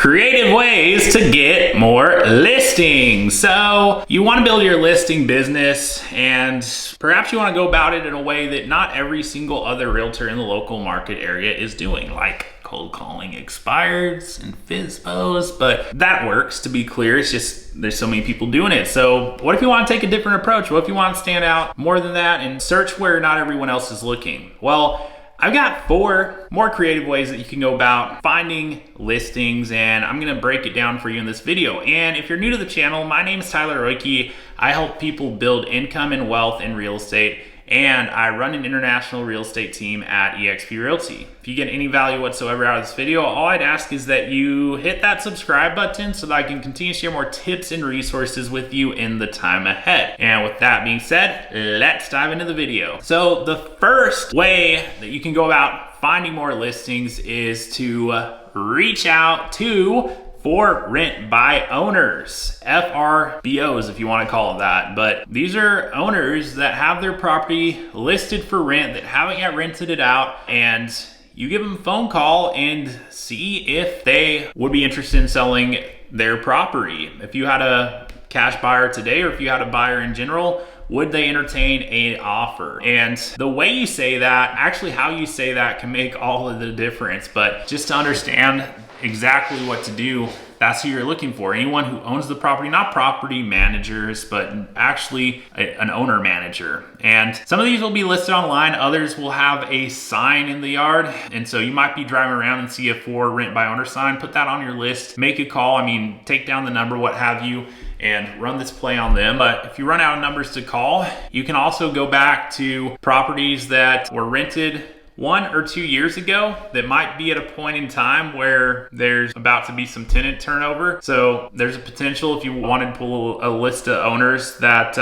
Creative ways to get more listings. So you want to build your listing business, and perhaps you want to go about it in a way that not every single other realtor in the local market area is doing, like cold calling expireds and FSBOs, but that works, to be clear. It's just there's so many people doing it. So what if you want to take a different approach? What if you want to stand out more than that and search where not everyone else is looking? Well, I've got 4 more creative ways that you can go about finding listings, and I'm gonna break it down for you in this video. And if you're new to the channel, my name is Tyler Roicki. I help people build income and wealth in real estate, and I run an international real estate team at eXp Realty. If you get any value whatsoever out of this video, all I'd ask is that you hit that subscribe button so that I can continue to share more tips and resources with you in the time ahead. And with that being said, let's dive into the video. So the first way that you can go about finding more listings is to reach out to for rent by owners, FRBOs if you want to call it that. But these are owners that have their property listed for rent that haven't yet rented it out, and you give them a phone call and see if they would be interested in selling their property. If you had a cash buyer today, or if you had a buyer in general, would they entertain an offer? And the way you say that, actually how you say that, can make all of the difference. But just to understand exactly what to do, that's who you're looking for. Anyone who owns the property, not property managers, but actually an owner manager. And some of these will be listed online, others will have a sign in the yard. And so you might be driving around and see a for rent by owner sign, put that on your list, make a call. I mean, take down the number, what have you, and run this play on them. But if you run out of numbers to call, you can also go back to properties that were rented 1 or 2 years ago that might be at a point in time where there's about to be some tenant turnover. So there's a potential if you wanted to pull a list of owners that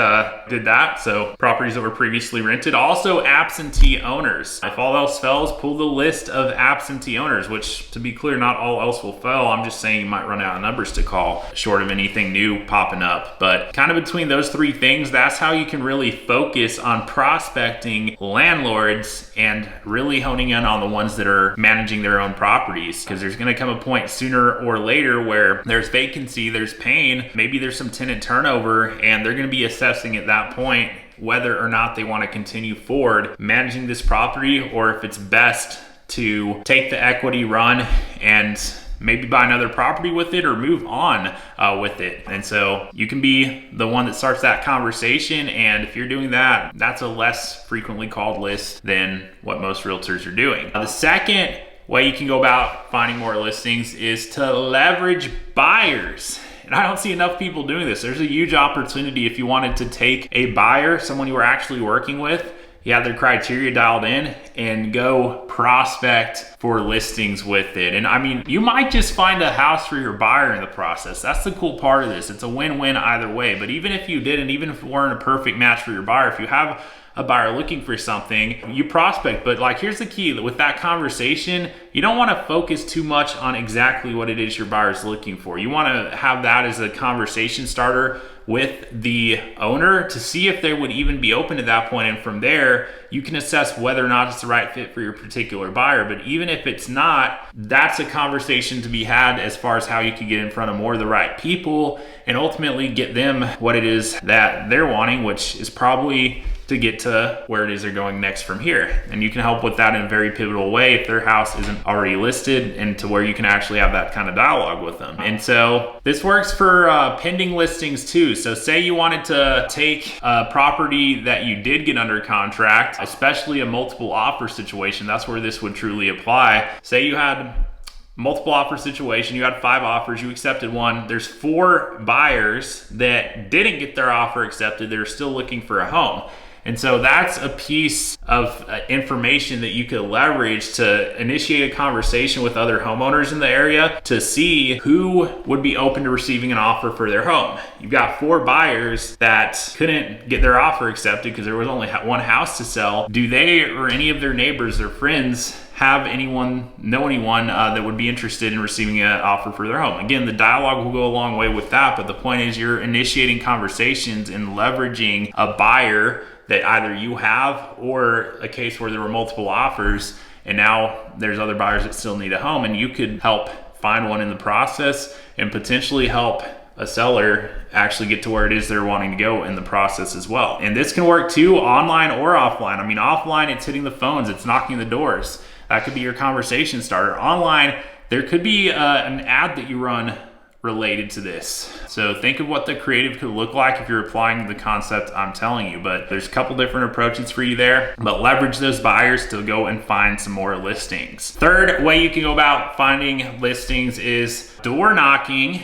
did that. So properties that were previously rented. Also absentee owners. If all else fails, pull the list of absentee owners, which, to be clear, not all else will fail. I'm just saying you might run out of numbers to call short of anything new popping up. But kind of between those 3 things, that's how you can really focus on prospecting landlords and really honing in on the ones that are managing their own properties, because there's going to come a point sooner or later where there's vacancy, there's pain, maybe there's some tenant turnover, and they're going to be assessing at that point whether or not they want to continue forward managing this property, or if it's best to take the equity run and maybe buy another property with it or move on with it. And so you can be the one that starts that conversation. And if you're doing that, that's a less frequently called list than what most realtors are doing. The second way you can go about finding more listings is to leverage buyers. And I don't see enough people doing this. There's a huge opportunity if you wanted to take a buyer, someone you were actually working with, you have their criteria dialed in, and go prospect for listings with it. And I mean, you might just find a house for your buyer in the process. That's the cool part of this. It's a win-win either way. But even if you didn't, even if it weren't a perfect match for your buyer, if you have a buyer looking for something, you prospect. But like, here's the key with that conversation, you don't want to focus too much on exactly what it is your buyer is looking for. You want to have that as a conversation starter with the owner to see if they would even be open to that point. And from there, you can assess whether or not it's the right fit for your particular buyer. But even if it's not, that's a conversation to be had as far as how you can get in front of more of the right people and ultimately get them what it is that they're wanting, which is probably to get to where it is they're going next from here. And you can help with that in a very pivotal way if their house isn't already listed, and to where you can actually have that kind of dialogue with them. And so this works for pending listings too. So say you wanted to take a property that you did get under contract, especially a multiple offer situation, that's where this would truly apply. Say you had multiple offer situation, you had 5 offers, you accepted 1. There's 4 buyers that didn't get their offer accepted. They're still looking for a home. And so that's a piece of information that you could leverage to initiate a conversation with other homeowners in the area to see who would be open to receiving an offer for their home. You've got 4 buyers that couldn't get their offer accepted because there was only 1 house to sell. Do they or any of their neighbors or friends know anyone that would be interested in receiving an offer for their home? Again, the dialogue will go a long way with that, but the point is you're initiating conversations and leveraging a buyer that either you have, or a case where there were multiple offers and now there's other buyers that still need a home, and you could help find one in the process and potentially help a seller actually get to where it is they're wanting to go in the process as well. And this can work too, online or offline. I mean, offline, it's hitting the phones, it's knocking the doors. That could be your conversation starter. Online, there could be an ad that you run related to this. So think of what the creative could look like if you're applying the concept I'm telling you. But there's a couple different approaches for you there, but leverage those buyers to go and find some more listings. Third way you can go about finding listings is door knocking,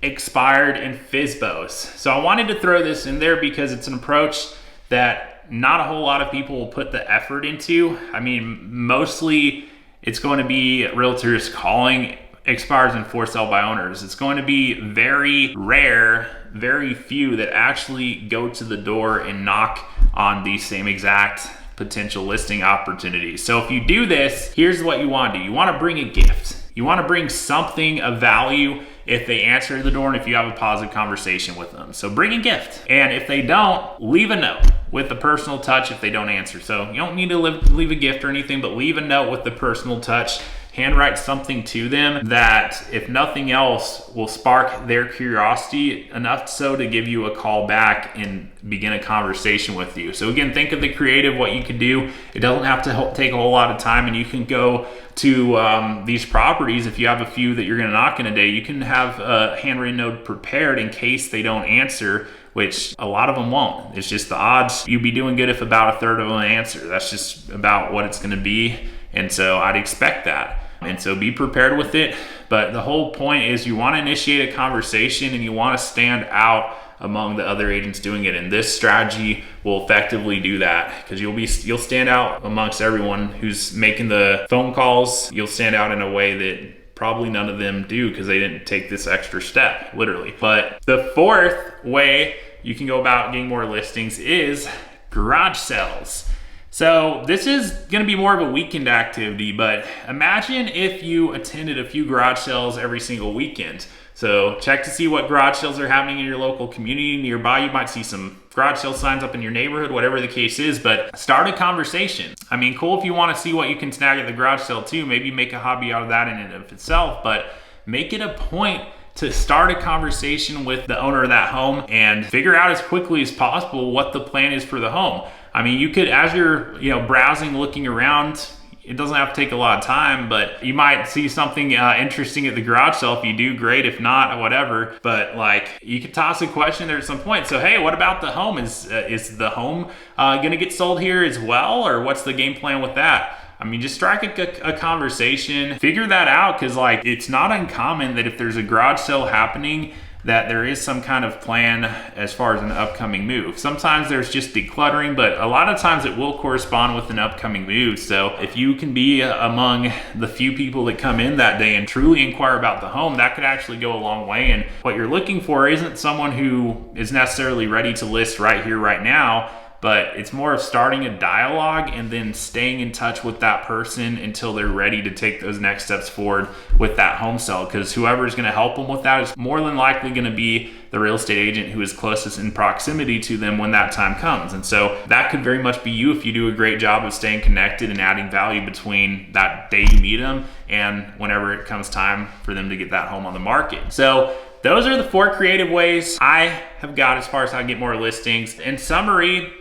expired, and FSBOs. So I wanted to throw this in there because it's an approach that not a whole lot of people will put the effort into. I mean, mostly it's going to be realtors calling expires and for sale by owners. It's going to be very rare, very few that actually go to the door and knock on the same exact potential listing opportunities. So if you do this, here's what you want to do. You want to bring a gift. You want to bring something of value if they answer the door and if you have a positive conversation with them. So bring a gift. And if they don't, leave a note with the personal touch if they don't answer. So you don't need to leave a gift or anything, but leave a note with the personal touch. Handwrite something to them that, if nothing else, will spark their curiosity enough so to give you a call back and begin a conversation with you. So again, think of the creative, what you could do. It doesn't have to take a whole lot of time, and you can go to these properties. If you have a few that you're gonna knock in a day, you can have a handwritten note prepared in case they don't answer, which a lot of them won't. It's just the odds. You'd be doing good if about a third of them answer. That's just about what it's gonna be. And so I'd expect that. And so be prepared with it. But the whole point is you want to initiate a conversation and you want to stand out among the other agents doing it. And this strategy will effectively do that, because you'll stand out amongst everyone who's making the phone calls. You'll stand out in a way that probably none of them do because they didn't take this extra step, literally. But the fourth way you can go about getting more listings is garage sales. So this is going to be more of a weekend activity, but imagine if you attended a few garage sales every single weekend. So check to see what garage sales are happening in your local community nearby. You might see some garage sale signs up in your neighborhood, whatever the case is, but start a conversation. I mean, cool if you want to see what you can snag at the garage sale too. Maybe make a hobby out of that in and of itself, but make it a point to start a conversation with the owner of that home and figure out as quickly as possible what the plan is for the home. I mean, you could, as you're browsing, looking around, it doesn't have to take a lot of time, but you might see something interesting at the garage sale. If you do, great. If not, whatever. But like, you could toss a question there at some point. So, hey, what about the home? Is the home gonna get sold here as well? Or what's the game plan with that? I mean, just strike a conversation, figure that out, because like, it's not uncommon that if there's a garage sale happening, that there is some kind of plan as far as an upcoming move. Sometimes there's just decluttering, but a lot of times it will correspond with an upcoming move. So if you can be among the few people that come in that day and truly inquire about the home, that could actually go a long way. And what you're looking for isn't someone who is necessarily ready to list right here, right now, but it's more of starting a dialogue and then staying in touch with that person until they're ready to take those next steps forward with that home sale. Because whoever is going to help them with that is more than likely going to be the real estate agent who is closest in proximity to them when that time comes. And so that could very much be you if you do a great job of staying connected and adding value between that day you meet them and whenever it comes time for them to get that home on the market. So those are the 4 creative ways I have got as far as how to get more listings. In summary,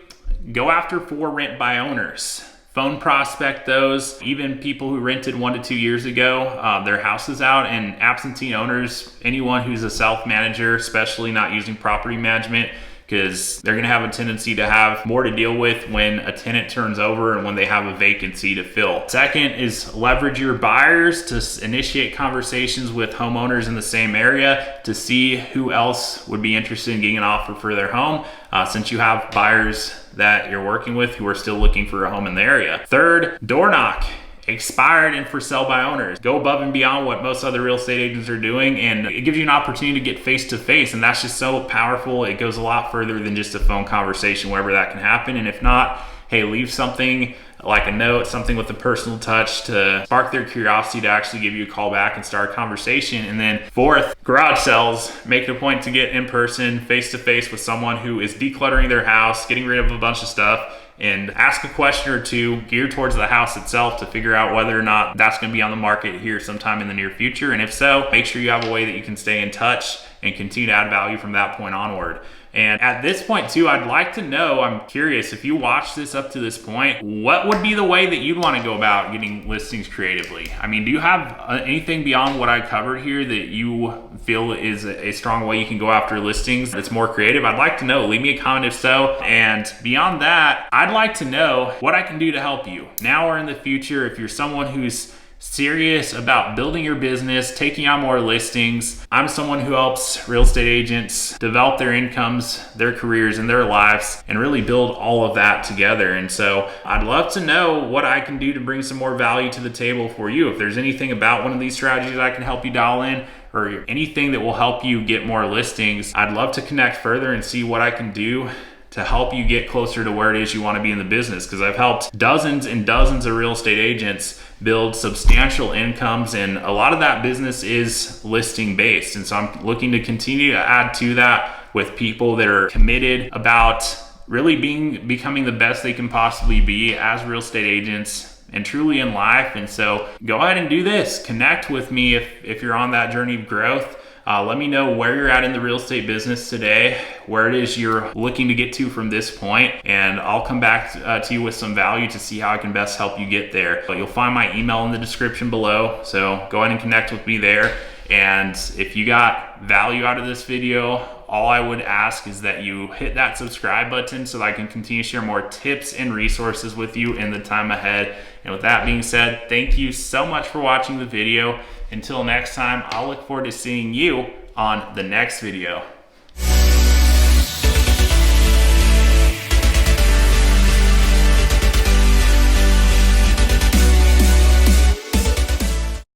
go after for rent by owners. Phone prospect those, even people who rented 1 to 2 years ago, their house is out, and absentee owners, anyone who's a self-manager, especially not using property management, because they're gonna have a tendency to have more to deal with when a tenant turns over and when they have a vacancy to fill. Second is leverage your buyers to initiate conversations with homeowners in the same area to see who else would be interested in getting an offer for their home, since you have buyers that you're working with who are still looking for a home in the area. Third, door knock. Expired and for sale by owners. Go above and beyond what most other real estate agents are doing, and it gives you an opportunity to get face to face, and that's just so powerful. It goes a lot further than just a phone conversation wherever that can happen. And if not, hey, leave something like a note, something with a personal touch to spark their curiosity to actually give you a call back and start a conversation. And then fourth, garage sales. Make it a point to get in person, face to face with someone who is decluttering their house, getting rid of a bunch of stuff, and ask a question or two geared towards the house itself to figure out whether or not that's going to be on the market here sometime in the near future. And if so, make sure you have a way that you can stay in touch and continue to add value from that point onward. And at this point too, I'd like to know, I'm curious, if you watched this up to this point, what would be the way that you'd want to go about getting listings creatively? I mean, do you have anything beyond what I covered here that you feel is a strong way you can go after listings that's more creative? I'd like to know. Leave me a comment if so. And beyond that, I'd like to know what I can do to help you now or in the future. If you're someone who's serious about building your business, taking on more listings. I'm someone who helps real estate agents develop their incomes, their careers, and their lives, and really build all of that together. And so I'd love to know what I can do to bring some more value to the table for you. If there's anything about one of these strategies I can help you dial in, or anything that will help you get more listings, I'd love to connect further and see what I can do to help you get closer to where it is you want to be in the business. Because I've helped dozens and dozens of real estate agents build substantial incomes, and a lot of that business is listing based. And so I'm looking to continue to add to that with people that are committed about really becoming the best they can possibly be as real estate agents and truly in life. And so go ahead and do this. Connect with me if you're on that journey of growth. Let me know where you're at in the real estate business today, where it is you're looking to get to from this point, and I'll come back to you with some value to see how I can best help you get there. But you'll find my email in the description below, so go ahead and connect with me there. And if you got value out of this video, all I would ask is that you hit that subscribe button so that I can continue to share more tips and resources with you in the time ahead. And with that being said, thank you so much for watching the video. Until next time, I'll look forward to seeing you on the next video.